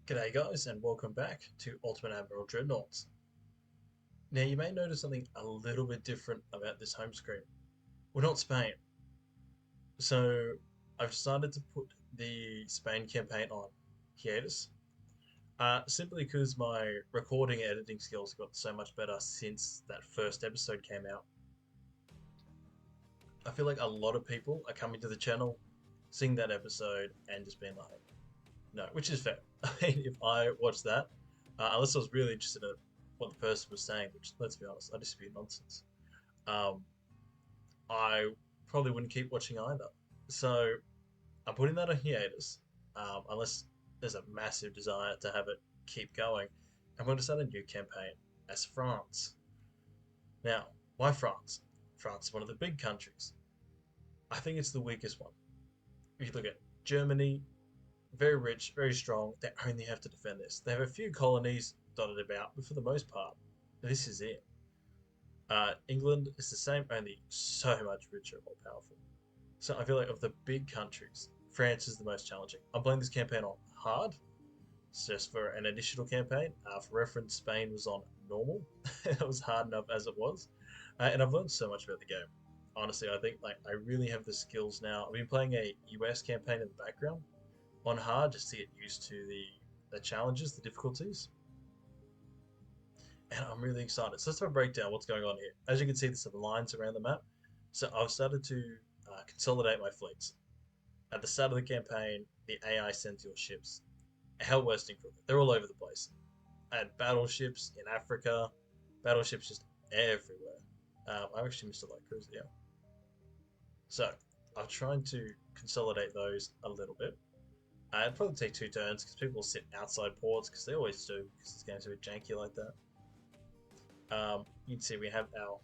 G'day guys and welcome back to Ultimate Admiral Dreadnoughts. Now you may notice something a little bit different about this home screen. We're not Spain. So I've decided to put the Spain campaign on hiatus. Simply because my recording and editing skills got so much better since that first episode came out. I feel like a lot of people are coming to the channel, seeing that episode and just being like, no, which is fair. I mean, if I watched that, unless I was really interested in what the person was saying, which, let's be honest, I dispute nonsense, um, I probably wouldn't keep watching either. So I'm putting that on hiatus, unless there's a massive desire to have it keep going. I'm going to start a new campaign as France. Now, why France? France is one of the big countries. I think it's the weakest one. If you look at Germany, very rich, very strong. They only have to defend this. They have a few colonies dotted about, but for the most part, this is it. England is the same, only so much richer, more powerful. So I feel like of the big countries, France is the most challenging. I'm playing this campaign on hard. It's just for an initial campaign. For reference, Spain was on normal. It was hard enough as it was, and I've learned so much about the game. Honestly, I think like I really have the skills now. I've been playing a US campaign in the background on hard just to get used to the challenges, the difficulties, and I'm really excited. So let's have a breakdown what's going on here. As you can see, there's some lines around the map. So I've started to consolidate my fleets. At the start of the campaign, the AI sends your ships hell westing from it. They're all over the place. I had battleships in Africa, battleships just everywhere. I actually missed a light cruiser, yeah. So I've tried to consolidate those a little bit. It'd probably take two turns because people sit outside ports because they always do because this game's a bit janky like that. You can see we have our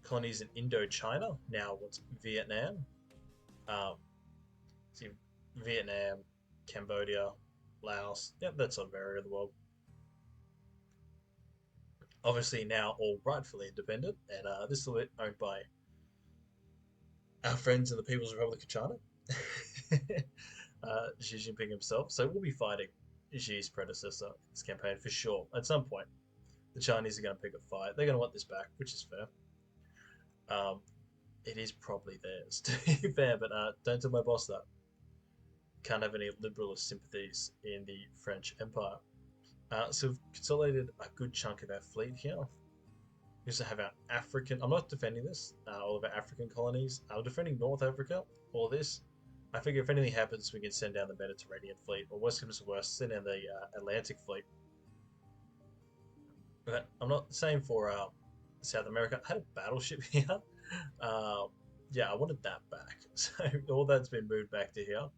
colonies in Indochina, now what's Vietnam. Um, see Vietnam, Cambodia, Laos, yep, that sort of area of the world. Obviously now all rightfully independent, and this is bit owned by our friends in the People's Republic of China, Xi Jinping himself. So we'll be fighting Xi's predecessor in this campaign for sure. At some point, the Chinese are going to pick a fight. They're going to want this back, which is fair. Um, it is probably theirs, to be fair, but don't tell my boss that. Can't have any liberalist sympathies in the French Empire. So we've consolidated a good chunk of our fleet here. We also have our African. I'm not defending this. All of our African colonies. I'm defending North Africa. All this. I figure if anything happens, we can send down the Mediterranean fleet, or worst comes to worst, send down the Atlantic fleet. But I'm not saying for South America. I had a battleship here. Uh, yeah, I wanted that back. So all that's been moved back to here.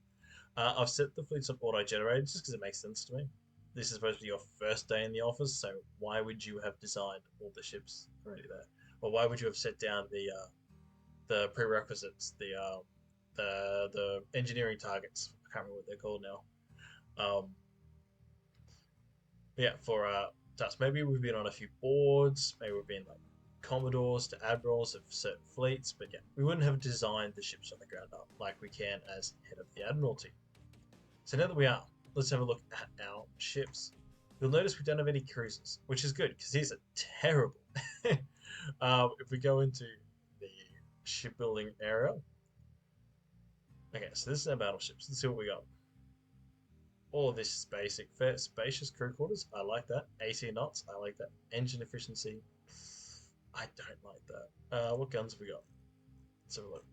I've set the fleets on auto generated just because it makes sense to me. This is supposed to be your first day in the office, so why would you have designed all the ships already there? Or why would you have set down the prerequisites, the engineering targets? I can't remember what they're called now. Um, yeah, for tasks. Maybe we've been on a few boards. Maybe we've been like commodores to admirals of certain fleets. But yeah, we wouldn't have designed the ships on the ground up like we can as head of the admiralty. So now that we are, let's have a look at our ships. You'll notice we don't have any cruisers, which is good because these are terrible. If we go into the shipbuilding area, okay, so this is our battleships. Let's see what we got. All of this is basic. Fair, spacious crew quarters. I like that. 18 knots. I like that. Engine efficiency. I don't like that. What guns have we got? Let's have a look.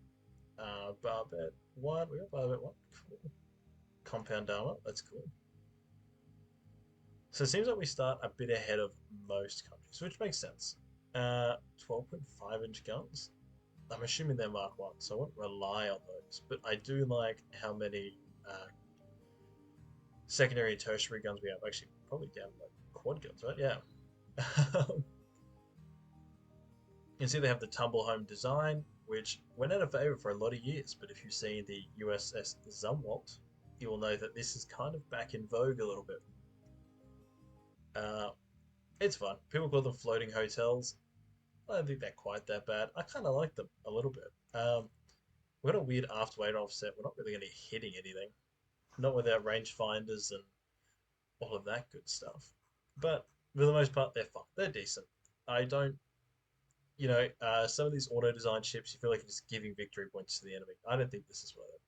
Barbette 1. We got Barbette 1. Cool. Compound armor. That's cool. So it seems like we start a bit ahead of most countries, which makes sense. 12.5-inch guns. I'm assuming they're Mark 1, so I won't rely on those. But I do like how many secondary and tertiary guns we have. Actually, probably down like quad guns, right? Yeah. You can see they have the tumble home design, which went out of favor for a lot of years. But if you see the USS Zumwalt, you will know that this is kind of back in vogue a little bit. Uh, it's fun. People call them floating hotels. I don't think they're quite that bad. I kind of like them a little bit. We've got a weird aft weight offset. We're not really going to be hitting anything. Not without rangefinders and all of that good stuff. But for the most part, they're fine. They're decent. I don't, some of these auto-designed ships, you feel like you're just giving victory points to the enemy. I don't think this is worth it.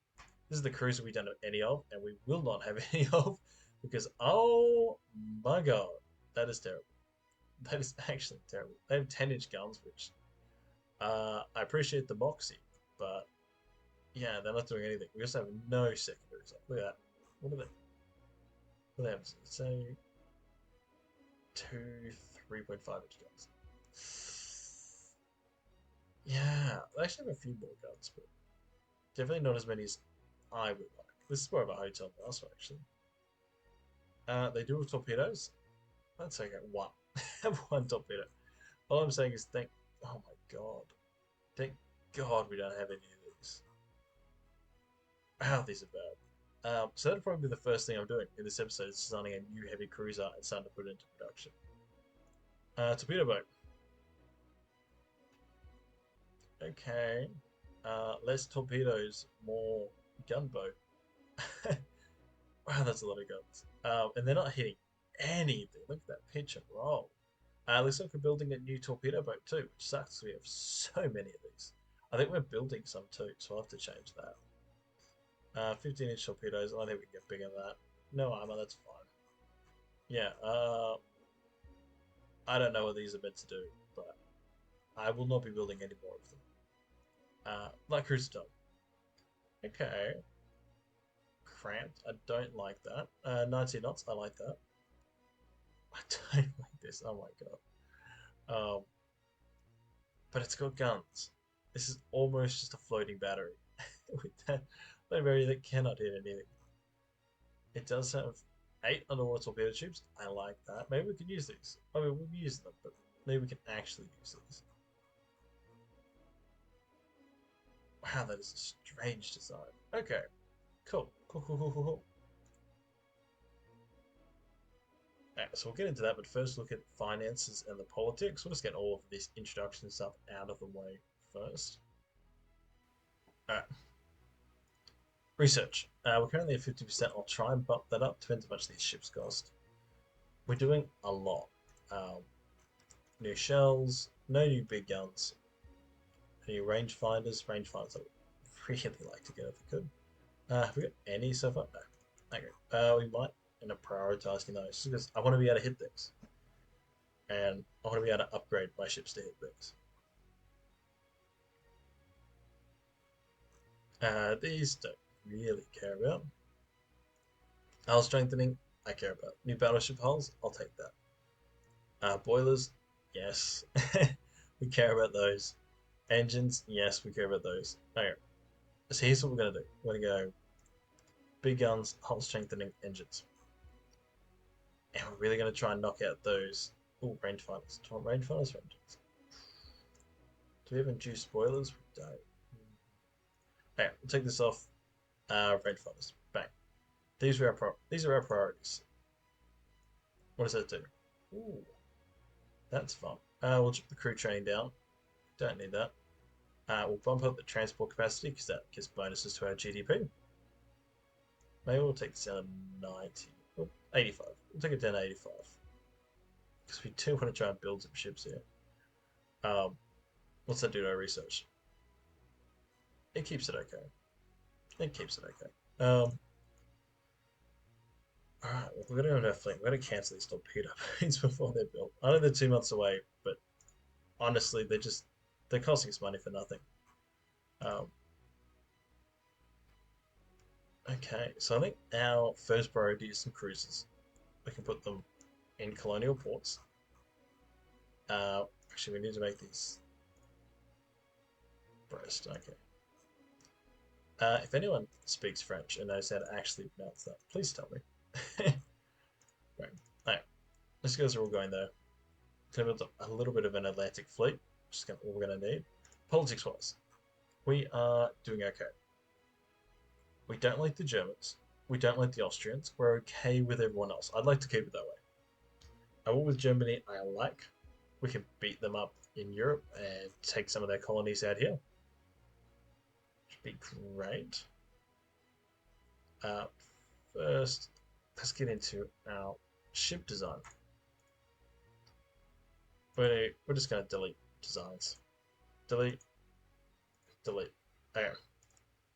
This is the cruiser we don't have any of, and we will not have any of, because oh my god, that is terrible. That is actually terrible. They have 10-inch guns, which I appreciate the moxie, but yeah, they're not doing anything. We also have no secondaries. Look at that. What are they? What do they have? Say two 3.5-inch guns. Yeah, they actually have a few more guns, but definitely not as many as I would like. This is more of a hotel master, actually. They do have torpedoes. Let's take it one. Have one torpedo. All I'm saying is oh my god. Thank God we don't have any of these. Wow, these are bad. So that'll probably be the first thing I'm doing in this episode is designing a new heavy cruiser and starting to put it into production. Torpedo boat. Okay. Less torpedoes, more gunboat. Wow, that's a lot of guns. And they're not hitting anything. Look at that pitch and roll. Looks like we're building a new torpedo boat too, which sucks. We have so many of these. I think we're building some too, so I'll have to change that. 15-inch torpedoes. I don't think we can get bigger than that. No armor, that's fine. Yeah, I don't know what these are meant to do, but I will not be building any more of them. Like cruiser type. Okay. Cramped. I don't like that. 19 knots. I like that. I don't like this. Oh my god. But it's got guns. This is almost just a floating battery with that battery that cannot hit anything. It does have 8 underwater torpedo tubes. I like that. Maybe we can use these. I mean, we've used them, but maybe we can actually use these. Wow, that is a strange design. Okay, cool. Cool. Alright, so we'll get into that, but first look at finances and the politics. We'll just get all of this introduction stuff out of the way first. Alright. Research. We're currently at 50%. I'll try and bump that up. Depends how much these ships cost. We're doing a lot. New shells, no new big guns. Any rangefinders? Rangefinders I would really like to get if we could. Have we got any so far? No. Okay. We might end up prioritizing those because I want to be able to hit things. And I want to be able to upgrade my ships to hit things. These don't really care about. Hull strengthening, I care about. New battleship hulls, I'll take that. Boilers, yes. We care about those. Engines, yes, we care about those. Okay. So here's what we're going to do. We're going to go big guns, hull strengthening, engines. And we're really going to try and knock out those. Oh, rangefinders. Do you want rangefinders or engines? Do we have induced spoilers? We don't. Okay, we'll take this off. Rangefinders. Bang. These are our priorities. What does that do? Ooh, that's fun. We'll chip the crew training down. Don't need that. We'll bump up the transport capacity because that gives bonuses to our GDP. Maybe we'll take this down to 90. Oh, 85. We'll take it down to 85. Because we do want to try and build some ships here. What's that do to our research? It keeps it okay. It keeps it okay. Alright, well, we're going to have fleet. We're going to cancel these torpedo planes before they're built. I know they're 2 months away, but honestly, they're costing us money for nothing. Okay, so I think our first priority is some cruisers. We can put them in colonial ports. Actually, we need to make these Brest. Okay. If anyone speaks French and knows how to actually pronounce that, please tell me. Right. Alright. These guys are all going there. Gonna build a little bit of an Atlantic fleet, which is what we're gonna need. Politics wise, we are doing okay. We don't like the Germans. We don't like the Austrians. We're okay with everyone else. I'd like to keep it that way. A war with Germany, I like. We can beat them up in Europe and take some of their colonies out here. Should be great. First, let's get into our ship design. We're just going to delete designs. Delete, delete. Okay,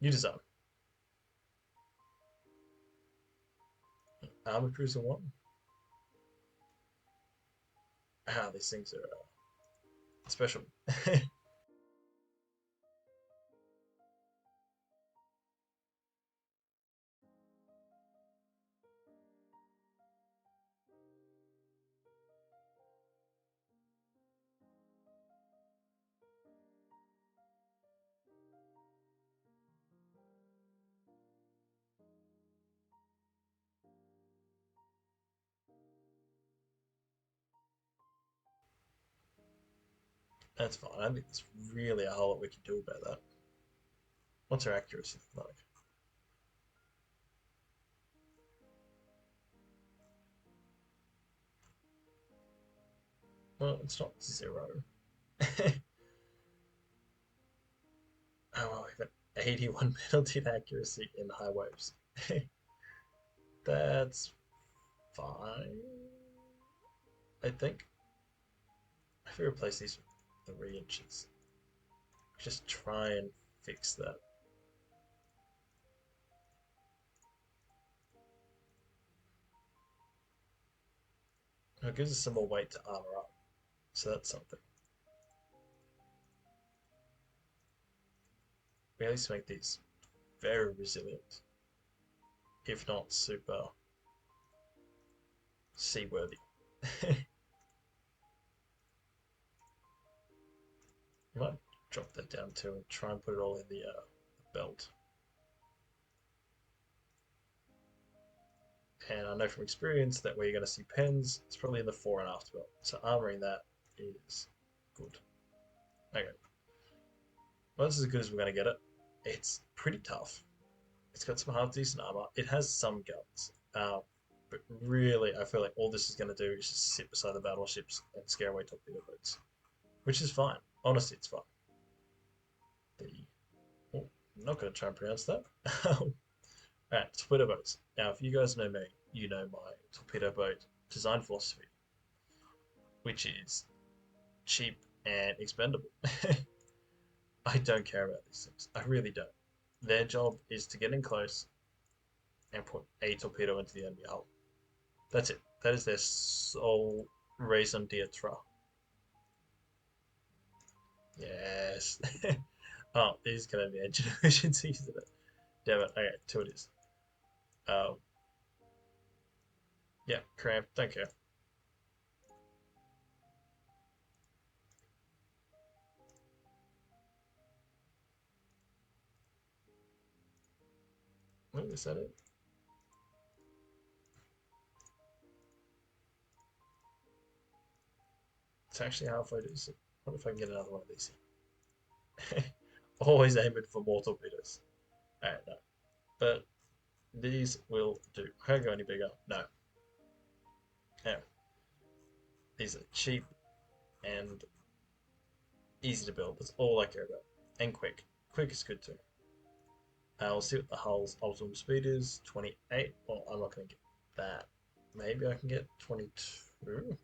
new design. Armored Cruiser 1. Ah, these things are special. That's fine. I think there's really a whole lot we can do about that. What's our accuracy like? Well, it's not 0. Oh, well, we've got 81 penalty accuracy in high waves. That's fine, I think. If we replace these with 3 inches, just try and fix that. It gives us some more weight to armor up, so that's something. We at least make these very resilient, if not super seaworthy. You might drop that down too and try and put it all in the belt. And I know from experience that where you're going to see pens, it's probably in the fore and after belt. So armoring that is good. Okay. Well, this is as good as we're going to get it. It's pretty tough. It's got some half decent armor. It has some guns. But really, I feel like all this is going to do is just sit beside the battleships and scare away torpedo boats. Which is fine. Honestly, it's fine. The oh, I'm not going to try and pronounce that. Alright, torpedo boats. Now, if you guys know me, you know my torpedo boat design philosophy, which is cheap and expendable. I don't care about these things. I really don't. Their job is to get in close and put a torpedo into the enemy hull. That's it. That is their sole raison d'etre. Yes. Oh, it is going to be engine efficiency, isn't it? Damn it. Okay, 2 it is. Um, yeah, cramp. Don't care. Oh, is that it? It's actually halfway decent. What if I can get another one of these? Always aiming for more torpedoes. Alright, no. But these will do. Can I go any bigger? No. Yeah. These are cheap and easy to build. That's all I care about. And quick. Quick is good too. We'll see what the hull's optimum speed is. 28. Well, I'm not going to get that. Maybe I can get 22.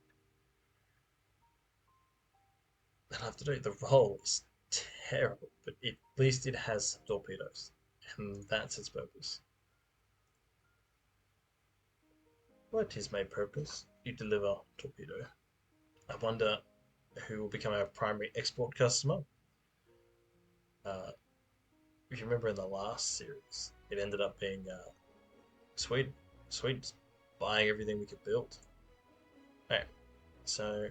Then I have to do it. The roll is terrible, but at least it has some torpedoes. And that's its purpose. What is my purpose? You deliver torpedo. I wonder who will become our primary export customer. Uh, if you remember in the last series, it ended up being Sweden. Sweden's buying everything we could build. Okay, so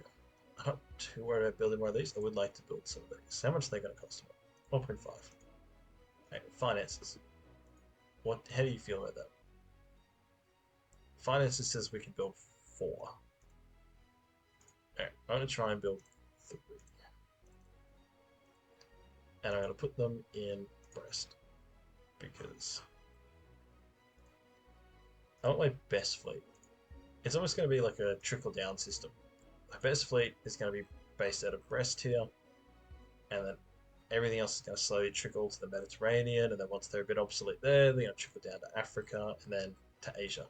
I'm not too worried about building more of these. I would like to build some of these. How much are they going to cost me? 1.5. Okay, finances. What? How do you feel about that? Finances says we can build 4. Okay, I'm going to try and build 3. And I'm going to put them in Brest because I want my best fleet. It's almost going to be like a trickle down system. My best fleet is going to be based out of Brest here, and then everything else is going to slowly trickle to the Mediterranean, and then once they're a bit obsolete there, they're going to trickle down to Africa and then to Asia.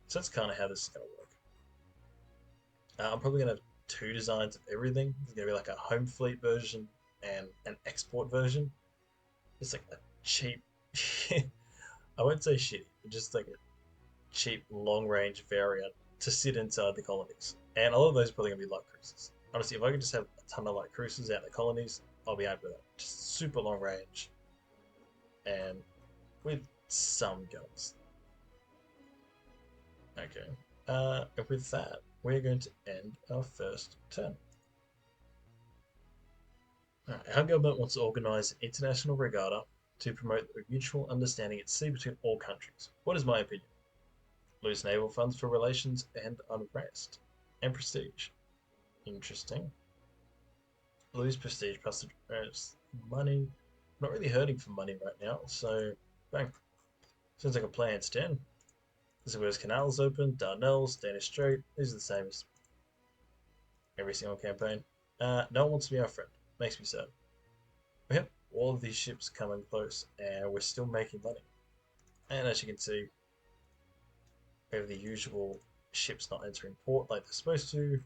So that's kind of how this is going to work. I'm probably going to have two designs of everything. There's going to be like a home fleet version and an export version. It's like a cheap, I won't say shitty, but just like a cheap long range variant to sit inside the colonies. And a lot of those are probably going to be light cruisers. Honestly, if I could just have a ton of light cruisers out in the colonies, I'll be happy with that. Just super long range and with some guns. Okay. And with that, we're going to end our first turn. Right, our government wants to organise an international regatta to promote the mutual understanding at sea between all countries. What is my opinion? Lose naval funds for relations and unrest. And prestige. Interesting. Lose prestige plus money. Not really hurting for money right now, so bang. Sounds like a plan, Stan. This is where canals open, Dardanelles, Danish Strait. These are the same as every single campaign. No one wants to be our friend. Makes me sad. We have all of these ships coming close, and we're still making money. And as you can see, we have the usual ships not entering port like they're supposed to.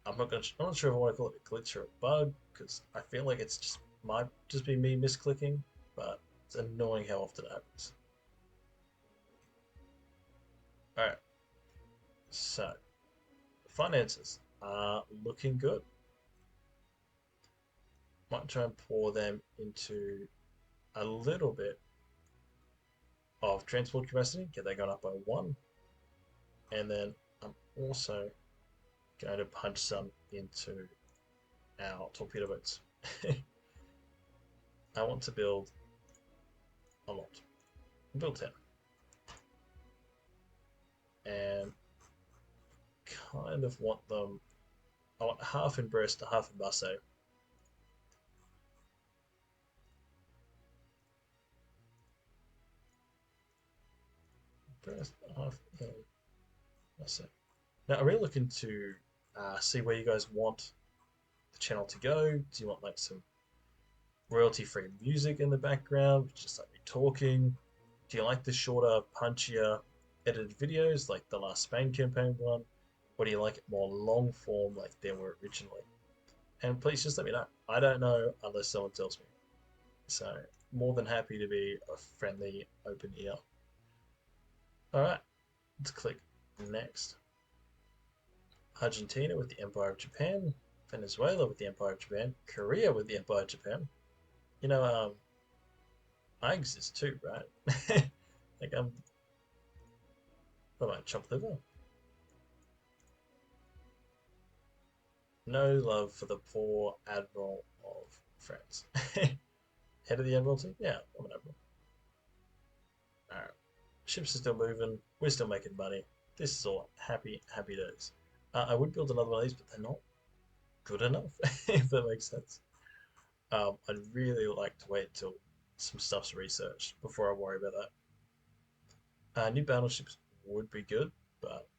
I'm not sure if I want to call it a glitch or a bug because I feel like it's just might just be me misclicking, but it's annoying how often it happens. All right, so finances are looking good. Might try and pour them into a little bit of transport capacity, get that going up by 1. And then I'm also going to punch some into our torpedo boats. I want to build a lot. Build 10. And kind of want them, I want half in Brest, half in Marseille. Brest, half in Marseille. Now, I'm really looking to see where you guys want the channel to go. Do you want like some royalty-free music in the background, just like me talking? Do you like the shorter, punchier, edited videos like the last Spain campaign one? Or do you like it more long form like they were originally? And please just let me know. I don't know unless someone tells me. So, more than happy to be a friendly, open ear. Alright, let's click next. Argentina with the Empire of Japan, Venezuela with the Empire of Japan, Korea with the Empire of Japan. You know, I exist too, right? Like what about chopped liver? No love for the poor Admiral of France. Head of the Admiralty? Yeah, I'm an Admiral. Alright. Ships are still moving. We're still making money. This is all happy, happy days. I would build another one of these, but they're not good enough, if that makes sense. I'd really like to wait till some stuff's researched before I worry about that. New battleships would be good, but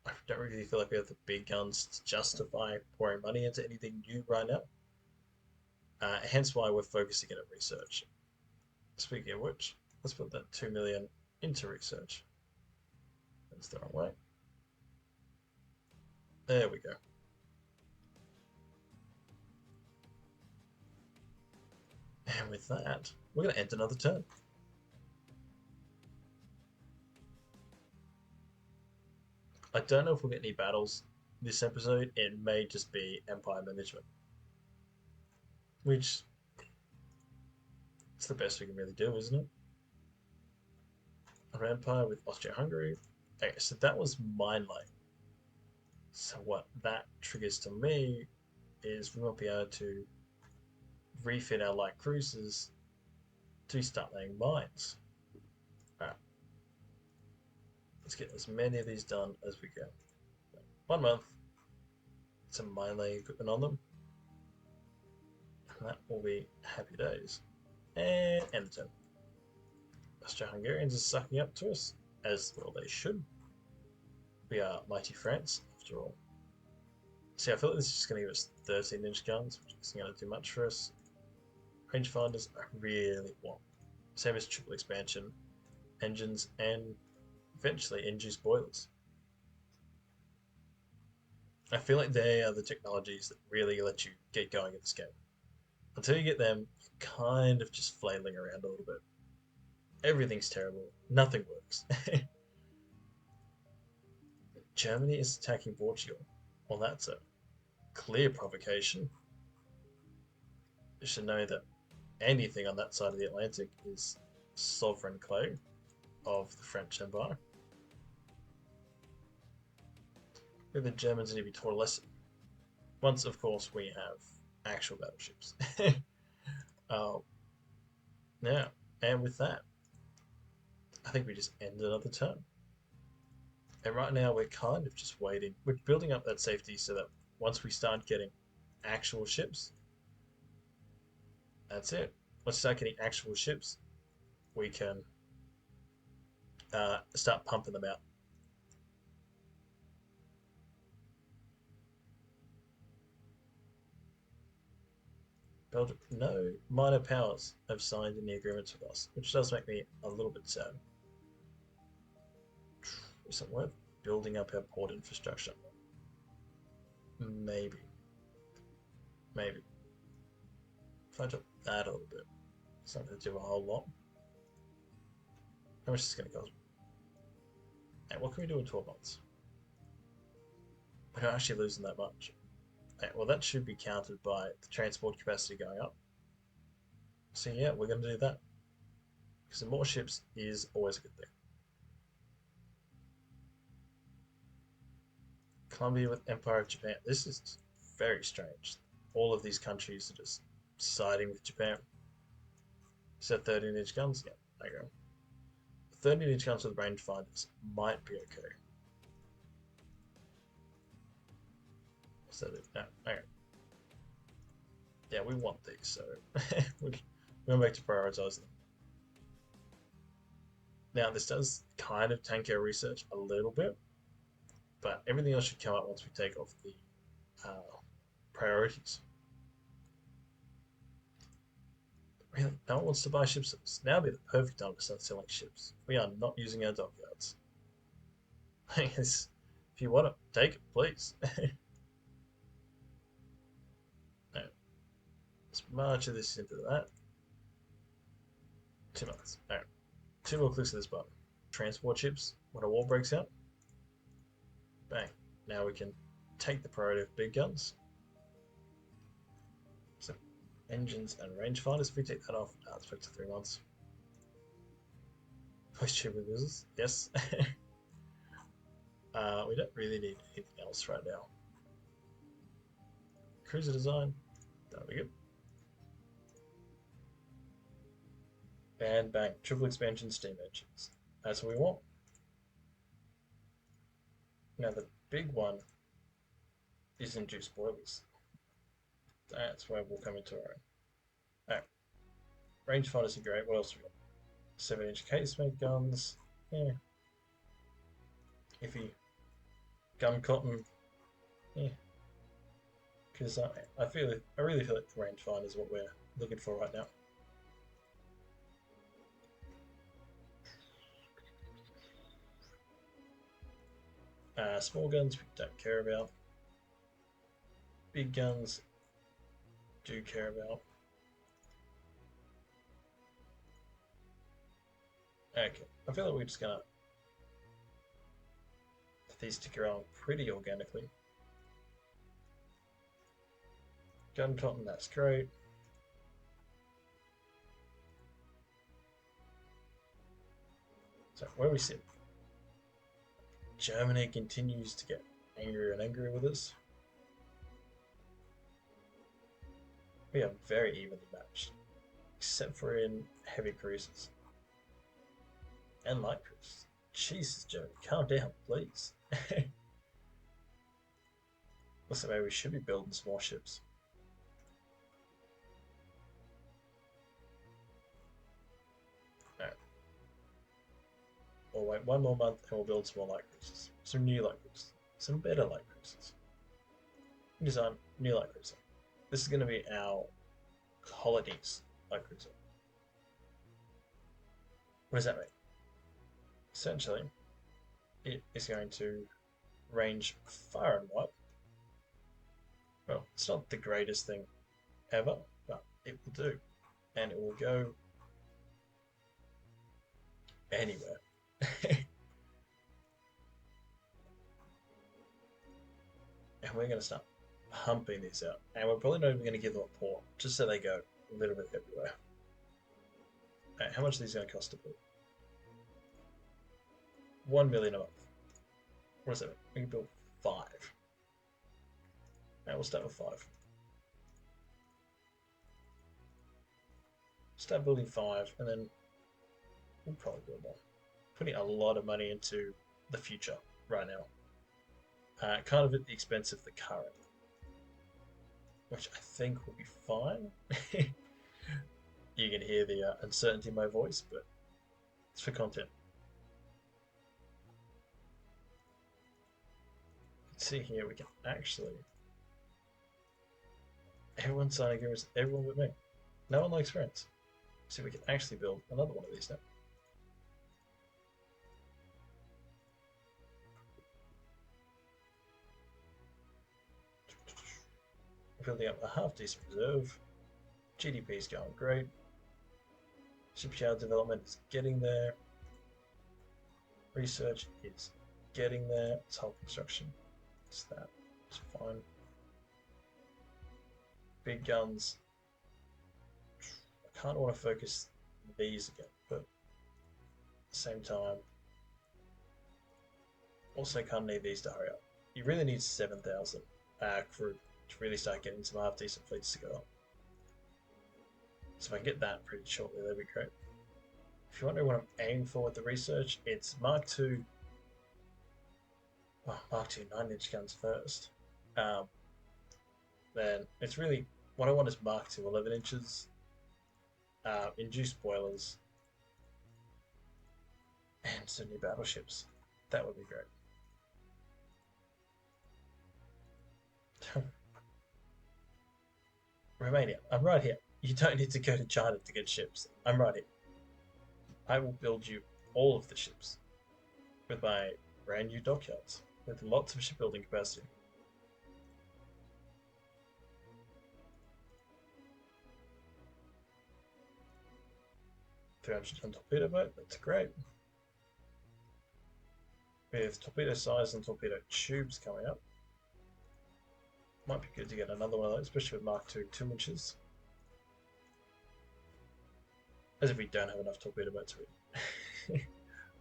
I don't really feel like we have the big guns to justify pouring money into anything new right now. Hence why we're focusing in on research. Speaking of which, let's put that 2 million into research. That's the wrong way. There we go. And with that, we're going to end another turn. I don't know if we'll get any battles this episode. It may just be Empire Management. Which, it's the best we can really do, isn't it? An empire with Austria-Hungary. Okay, so that was mine lane. So what that triggers to me is we won't be able to refit our light cruisers to start laying mines. Alright. Let's get as many of these done as we can. 1 month. Some mine laying equipment on them. And that will be happy days. And end the turn. Austro-Hungarians are sucking up to us, as well they should. We are mighty France, after all. See, I feel like this is just going to give us 13-inch guns, which isn't going to do much for us. Rangefinders, I really want. Same as triple expansion, engines, and eventually induce boilers. I feel like they are the technologies that really let you get going in this game. Until you get them, you're kind of just flailing around a little bit. Everything's terrible. Nothing works. Germany is attacking Portugal. Well, that's a clear provocation. You should know that anything on that side of the Atlantic is sovereign clay of the French Empire. Where the Germans need to be taught a lesson. Once, of course, we have actual battleships. um, yeah, and with that, I think we just end another turn. And right now, we're kind of just waiting. We're building up that safety so that once we start getting actual ships, that's it. Once we start getting actual ships, we can start pumping them out. Belgium, no minor powers have signed any agreements with us, which does make me a little bit sad. Is it worth building up our port infrastructure? Maybe. Maybe. If I drop that a little bit, it's not going to do a whole lot. How much is this going to cost? And what can we do in 12 months? We're not actually losing that much. Well, that should be countered by the transport capacity going up. So yeah, we're going to do that. Because more ships is always a good thing. Colombia with Empire of Japan. This is very strange. All of these countries are just siding with Japan. So 13-inch guns? Yeah, okay. 13-inch guns with rangefinders might be okay. So no, okay. Yeah, we want these, so we're going back to prioritize them. Now, this does kind of tank our research a little bit, but everything else should come up once we take off the priorities. Really, no one wants to buy ships. Now would be the perfect time to start selling ships. We are not using our dockyards. I guess if you want it, take it, please. No. Let's march this into that. 2 months. Alright. 2 more clicks of this button. Transport ships. When a war breaks out. Bang. Now we can take the priority of big guns. So engines and rangefinders. If we take that off, let's back to 3 months. Voice tube business. Yes. We don't really need anything else right now. Cruiser design. That'll be good. And bang, triple expansion steam engines. That's what we want. Now the big one is induced boilers. That's where we'll come into our own. Alright. Rangefinders are great. What else we got? 7-inch casemate guns. Yeah. Iffy. Gun cotton. Yeah. Because I really feel like the rangefinder is what we're looking for right now. Small guns we don't care about. Big guns do care about. Okay, I feel like we're just gonna let these stick around pretty organically. Gun cotton, that's great. So where we sit. Germany continues to get angrier and angrier with us. We are very evenly matched, except for in heavy cruisers and light cruisers. Jesus, Germany, calm down, please. Listen, maybe we should be building some more ships. Alright. We'll wait 1 more month and we'll build some more light cruisers. Some new light cruisers. Some better light cruisers. Design new light cruiser. This is going to be our colonies light cruiser. What does that mean? Essentially, it is going to range far and wide. Well, it's not the greatest thing ever, but it will do. And it will go anywhere. And we're going to start pumping these out. And we're probably not even going to give them a port, just so they go a little bit everywhere. Right, how much are these going to cost to build? 1 million a month. What is that? We can build 5. And we'll start with 5. Start building 5, and then we'll probably build more. Putting a lot of money into the future right now. Kind of at the expense of the current, which I think will be fine. You can hear the uncertainty in my voice, but it's for content. Let's see here, we can actually... Everyone's signing agreements, everyone but me. No one likes friends. So we can actually build another one of these now. Building up a half decent reserve. GDP is going great. Shipyard development is getting there. Research is getting there. It's hull construction. It's that. It's fine. Big guns. I kind of want to focus these again, but at the same time, also kind of need these to hurry up. You really need 7,000 crew to really start getting some half decent fleets together. So if I can get that pretty shortly, that'd be great. If you wonder what I'm aiming for with the research, it's Mark II. Well, Mark II 9-inch guns first. Then it's really what I want is Mark II 11 inches, induced boilers, and some new battleships. That would be great. Romania, I'm right here. You don't need to go to China to get ships. I'm right here. I will build you all of the ships with my brand new dockyards with lots of shipbuilding capacity. $300 torpedo boat, that's great. With torpedo size and torpedo tubes coming up, might be good to get another one of those, especially with Mark II 2 inches. As if we don't have enough torpedo boats really.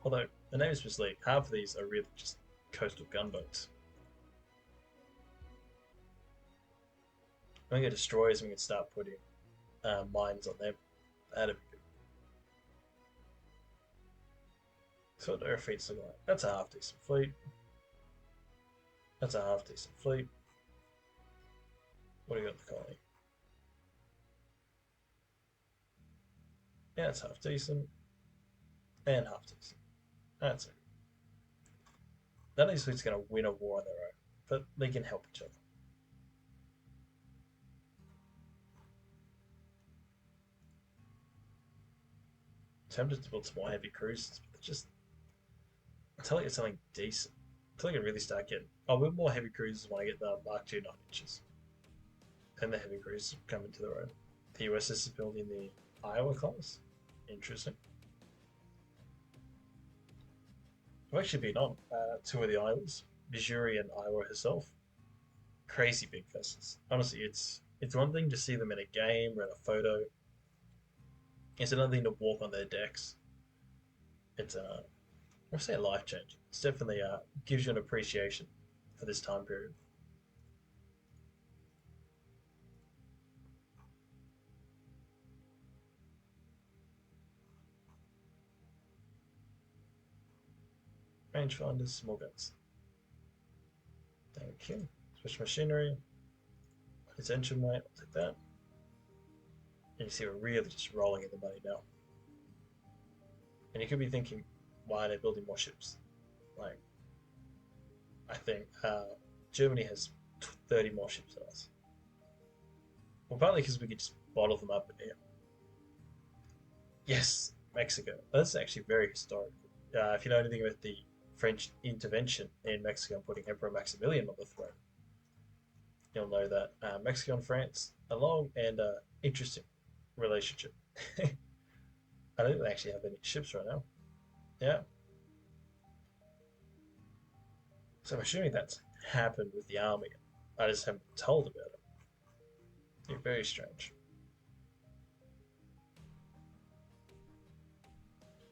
Although, the name is misleading, half of these are really just coastal gunboats. When we get destroyers, we can start putting mines on them. That'd be good. So what do our fleets look like? That's a half decent fleet. That's a half decent fleet. What do you got in the colony? Yeah, it's half decent. And half decent. That's it. None of these fleets are going to win a war on their own, but they can help each other. Tempted to build some more heavy cruisers, but just until I get something decent, until I can really start getting. I'll build more heavy cruisers when I get the Mark II 9 inches. Then the heavy cruisers come into their own. The USS is building the Iowa class. Interesting. I've actually been on 2 of the Iowas, Missouri and Iowa herself. Crazy big vessels. Honestly, it's one thing to see them in a game or in a photo. It's another thing to walk on their decks. It's I say life changing. It's definitely gives you an appreciation for this time period. Rangefinders, small guns. Thank you. Special machinery. Its engine weight, I'll take that. And you see we're really just rolling in the money now. And you could be thinking, why are they building more ships? Like, I think Germany has 30 more ships than us. Well, partly because we could just bottle them up in here. Yes, Mexico. That's actually very historic. If you know anything about the French intervention in Mexico and putting Emperor Maximilian on the throne, you'll know that Mexico and France a long and interesting relationship. I don't actually have any ships right now. Yeah, so I'm assuming that's happened with the army. I just haven't been told about it. You're very strange.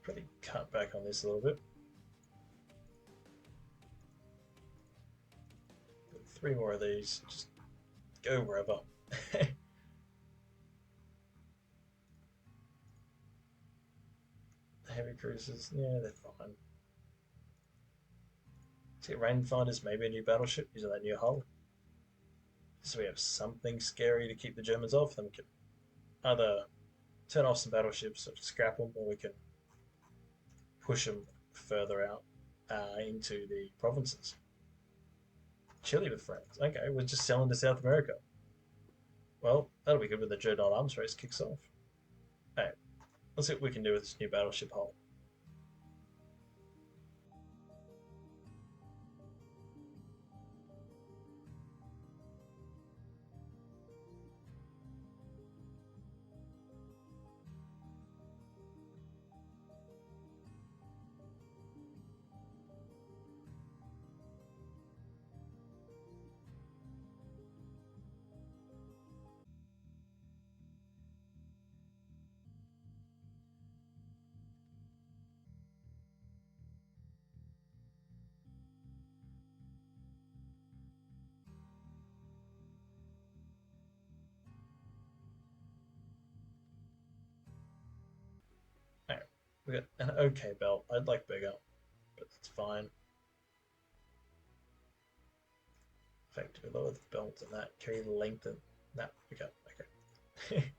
Probably cut back on this a little bit. Three more of these. Just go wherever. Heavy cruisers, yeah, they're fine. Let's get range maybe a new battleship using that new hull. So we have something scary to keep the Germans off. Then we can either turn off some battleships or scrap them, or we can push them further out into the provinces. Chile with France. Okay, we're just selling to South America. Well, that'll be good when the Dreadnought arms race kicks off. Hey, let's see what we can do with this new battleship hull. Hey, we got an okay belt. I'd like bigger, but it's fine. In fact, we lower the belt and that. Can we lengthen? No, we can't. Okay.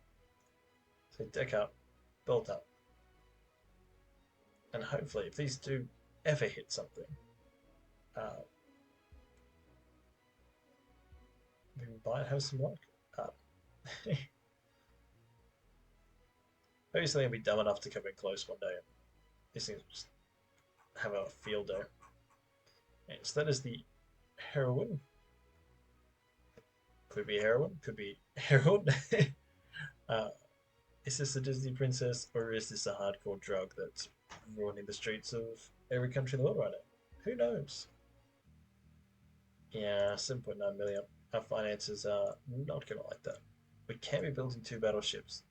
So deck up, belt up. And hopefully, if these do ever hit something, uh, we might have some luck. Maybe something will be dumb enough to come in close one day. And these things will just have a field day. And so that is the heroine. Could be heroine, could be heroine. uh, is this a Disney princess, or is this a hardcore drug that's ruining the streets of every country in the world right now? Who knows? Yeah, 7.9 million. Our finances are not going to like that. We can be building two battleships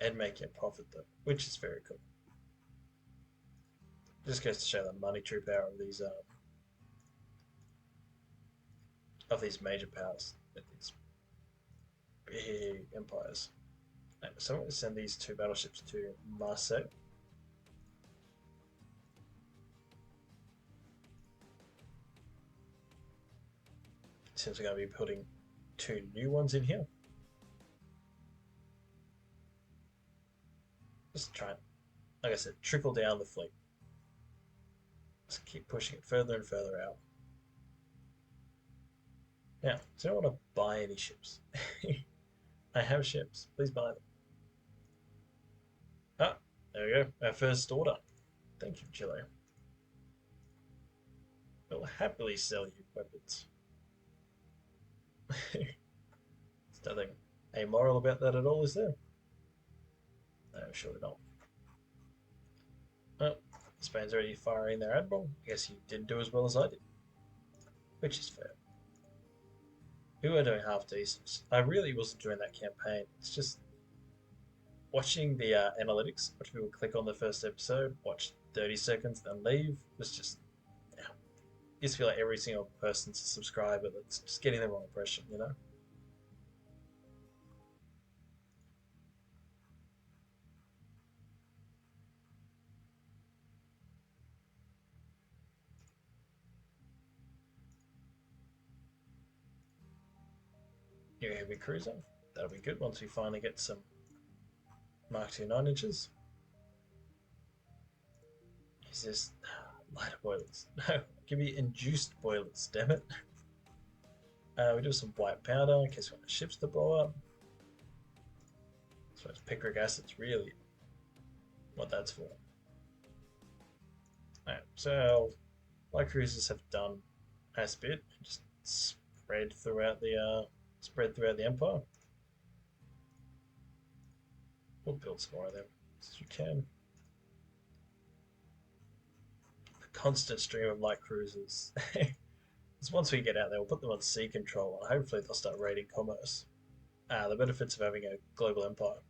and making a profit, though, which is very cool. Just goes to show the money true power of these major powers, these big empires. So I'm going to send these two battleships to Marseille. Since we're going to be putting two new ones in here. Just try and, like I said, trickle down the fleet. Just keep pushing it further and further out. Now, so I don't want to buy any ships. I have ships. Please buy them. Ah, there we go. Our first order. Thank you, Chile. We'll happily sell you weapons. There's nothing amoral about that at all, is there? No, surely not. Oh, Spain's already firing their Admiral. I guess he didn't do as well as I did. Which is fair. We were doing half decent. I really wasn't doing that campaign. It's just watching the analytics, watch people click on the first episode, watch 30 seconds, then leave, was just, yeah. You just feel like every single person's a subscriber that's just getting the wrong impression, you know? New heavy cruiser. That'll be good once we finally get some Mark II 9-inches. Is this lighter boilers? No, give me induced boilers, damn it. We do some white powder in case we want the ships to blow up. So it's picric acid's really what that's for. Alright, so light cruisers have done as bit, just spread throughout the empire. We'll build some more of them as you can. A constant stream of light cruisers. Because once we get out there, we'll put them on sea control, and hopefully they'll start raiding commerce. The benefits of having a global empire.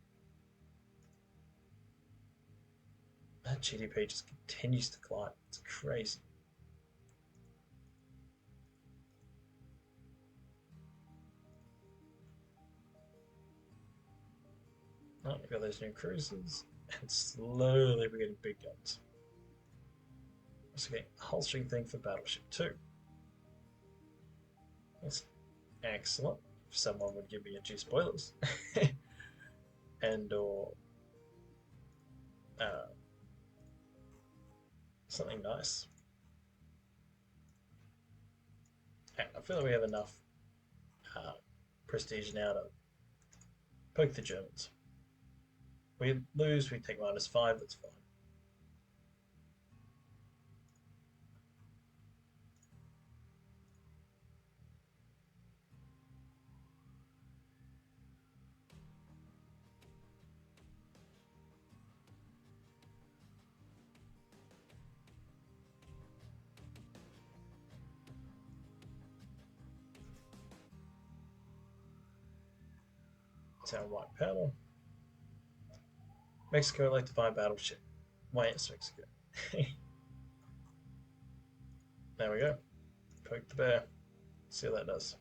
That GDP just continues to climb. It's crazy. Oh, we've got those new cruisers, and slowly we're getting big guns. Also getting a holstering thing for Battleship 2. That's excellent. If someone would give me a few spoilers. And or uh, something nice. And I feel like we have enough uh, prestige now to poke the Germans. We lose, we take -5, that's fine. It's our white powder. Mexico like to buy a battleship. Why yes, Mexico. There we go. Poke the bear. See how that does.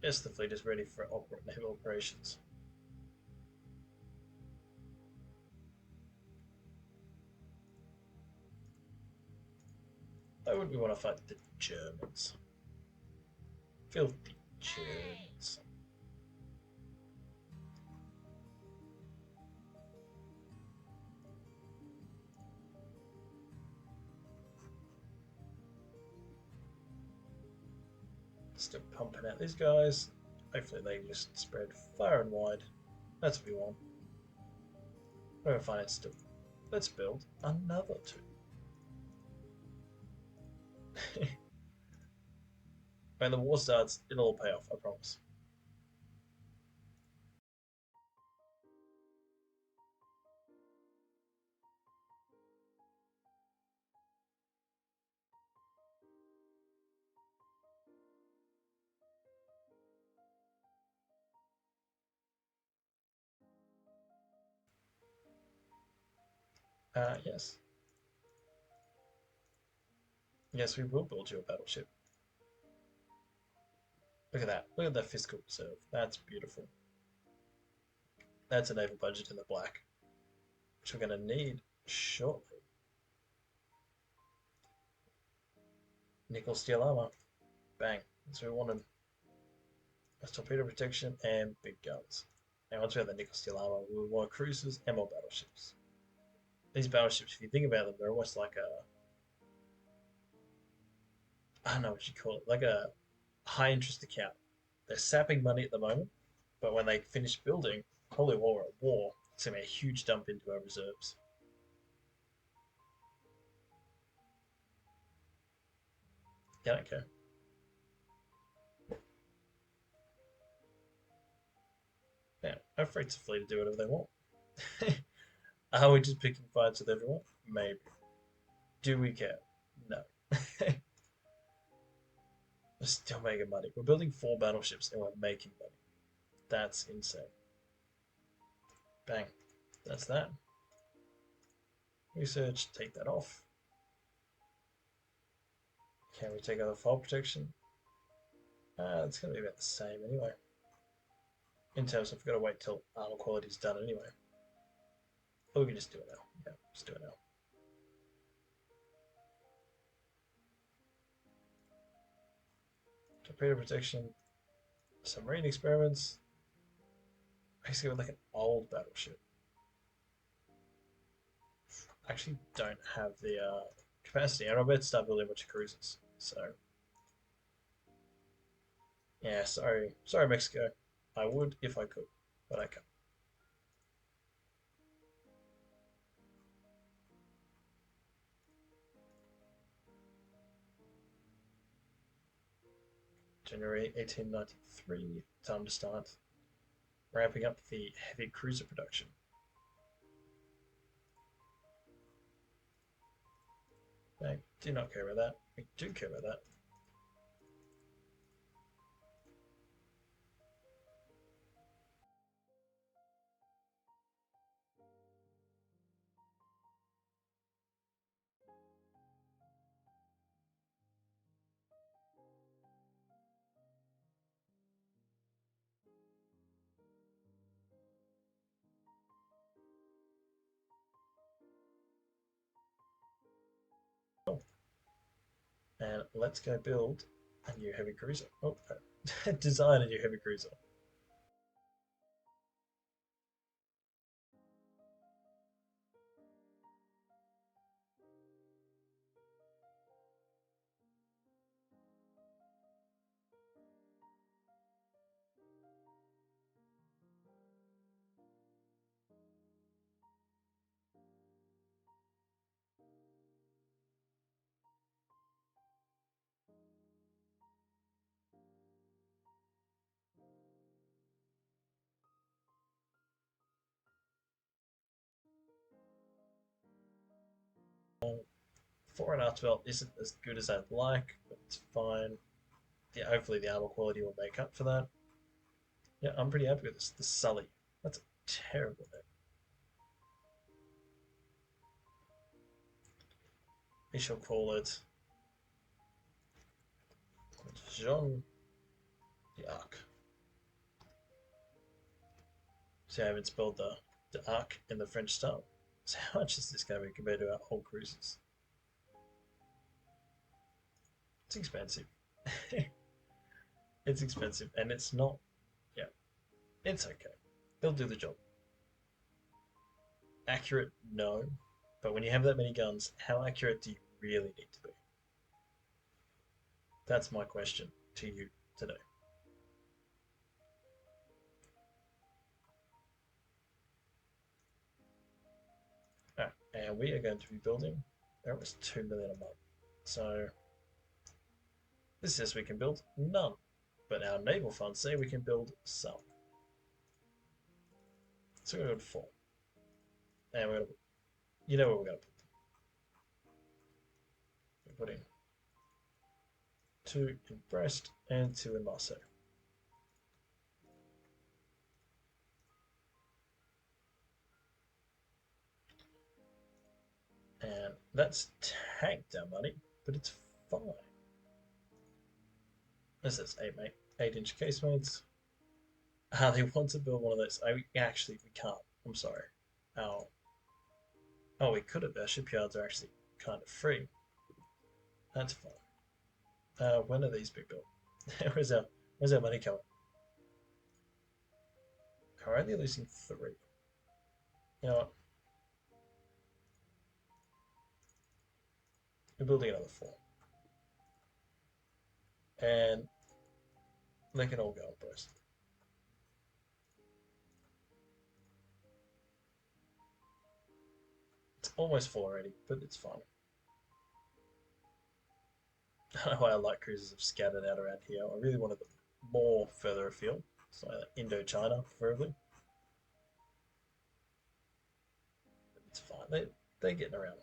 Yes, the fleet is ready for naval operations. Why would we want to fight the Germans? Filthy Germans. Still pumping out these guys. Hopefully they just spread far and wide. That's what we want. We're gonna find it still. Let's build another two. When the war starts, it'll all pay off, I promise. Yes. Yes, we will build you a battleship. Look at that. Look at that fiscal reserve. That's beautiful. That's a naval budget in the black, which we're going to need shortly. Nickel steel armor. Bang. That's what we wanted. That's torpedo protection and big guns. And once we have the nickel steel armor, we want cruisers and more battleships. These battleships, if you think about them, they're almost like I don't know what you call it, like a high interest account. They're sapping money at the moment, but when they finish building, probably while we're at war, it's going to be a huge dump into our reserves. Yeah, I don't care. Yeah, our freight's free to do whatever they want. Are we just picking fights with everyone? Maybe. Do we care? No. We're still making money. We're building 4 battleships and we're making money. That's insane. Bang. That's that. Research, take that off. Can we take out the file protection? It's going to be about the same anyway. In terms of, we've got to wait till armor quality is done anyway. Or we can just do it now. Yeah, just do it now. Torpedo protection, submarine experiments. Basically, with like an old battleship. I actually don't have the capacity, and I bet start building a bunch of cruisers. So, yeah, sorry, Mexico. I would if I could, but I can't. January 1893. Time to start ramping up the heavy cruiser production. I do not care about that. We do care about that. Oh, and let's go build a new heavy cruiser. Oh, design a new heavy cruiser. For an art belt isn't as good as I'd like, but it's fine. Yeah, hopefully the armor quality will make up for that. Yeah, I'm pretty happy with this. The Sully. That's a terrible name. We shall call it Jean d'Arc. See, I haven't spelled the arc in the French style. So how much is this going to be compared to our whole cruises? It's expensive. It's expensive, and it's not. Yeah, it's okay. They'll do the job. Accurate, no. But when you have that many guns, how accurate do you really need to be? That's my question to you today. Alright, and we are going to be building. That was 2 million a month. So this says we can build none. But our naval funds say we can build some. So we're going to build 4. And we're going to, you know what we're going to put. We're putting 2 in Brest and 2 in Marseille. And that's tanked our money, but it's fine. This is 8-inch casemates. They want to build one of those. Actually, we can't. I'm sorry. Oh, oh, we could have. Our shipyards are actually kind of free. That's fine. When are these being built? where's our money coming? We're only losing 3. You know what? We're building another 4. And they can all go on Brest. It's almost 4 already, but it's fine. I don't know why I like cruisers have scattered out around here. I really wanted them more further afield. So like Indochina, preferably. But it's fine. They're getting around.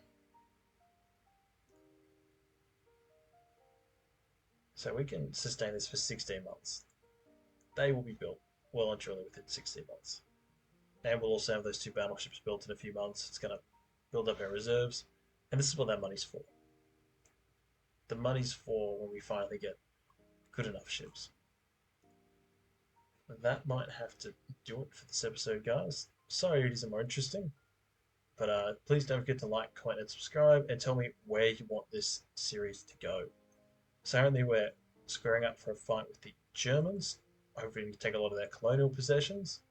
So we can sustain this for 16 months. They will be built well and truly within 16 months. And we'll also have those 2 battleships built in a few months. It's going to build up our reserves. And this is what that money's for. The money's for when we finally get good enough ships. That might have to do it for this episode, guys. Sorry it isn't more interesting. But please don't forget to like, comment, and subscribe, and tell me where you want this series to go. So currently we're squaring up for a fight with the Germans. Hopefully we can take a lot of their colonial possessions.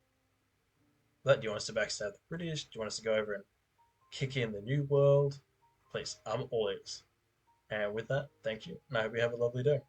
But do you want us to backstab the British? Do you want us to go over and kick in the New World? Please, I'm all ears. And with that, thank you, and I hope you have a lovely day.